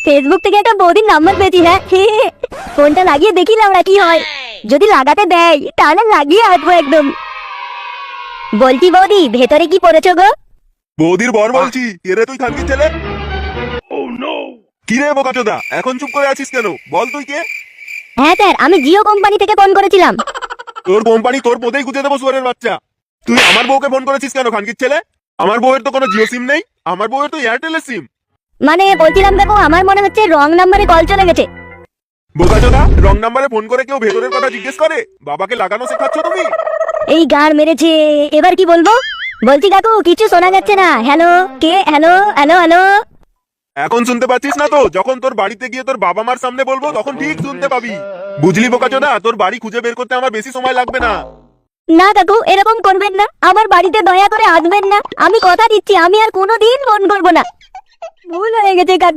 Facebook থেকে একটা বৌদির নাম্বার পেয়েছি। হ্যাঁ ফোনটা লাগিয়ে দেখি না ওরা কি হয়। যদি লাগাতে দেয় তাহলে লাগিয়ে আসবো একদম। বলছি বৌদি, ভেতরে কি পড়েছো গো? বৌদির বর বলছি। এরে তুই খানকির ছেলে? কি রে বোকাচোদা, এখন চুপ করে আছিস কেন? বল তুই কে? হ্যাঁ স্যার, আমি জিও কোম্পানি থেকে ফোন করেছিলাম। তোর কোম্পানি তোর পদেই গুজে দেবো শুয়ারের বাচ্চা। তুই আমার বউকে ফোন করেছিস কেন খানকির ছেলে? আমার বউয়ের তো কোনো জিও সিম নেই, আমার বউয়ের তো এয়ারটেলের সিম। মানে বলছিলাম দেখো, আমার মনে হচ্ছে রং নাম্বারে কল চলে গেছে। বোকাচোদা, রং নাম্বারে ফোন করে কেউ ভেতরের কথা জিজ্ঞেস করে? বাবাকে লাগানো শেখাচ্ছ তুমি? এই গান মেরেছে, এবার কি বলবো? বলছি কাকু, কিছু শোনা যাচ্ছে না। হ্যালো, কে? Hello hello hello. এখন শুনতে পাচ্ছিস না তো? যখন তোর বাড়িতে গিয়ে তোর বাবা মার সামনে বলবো তখন ঠিক শুনতে পাবি। বুঝলি বোকাচোদা, তোর বাড়ি খুঁজে বের করতে আমার বেশি সময় লাগবে না। না কাকু, এরকম করবেন না। আমার বাড়িতে দয়া করে আসবেন না। আমি কথা দিচ্ছি, আমি আর কোনোদিন ফোন করবো না। ভুল হয়ে গেছে কাকু।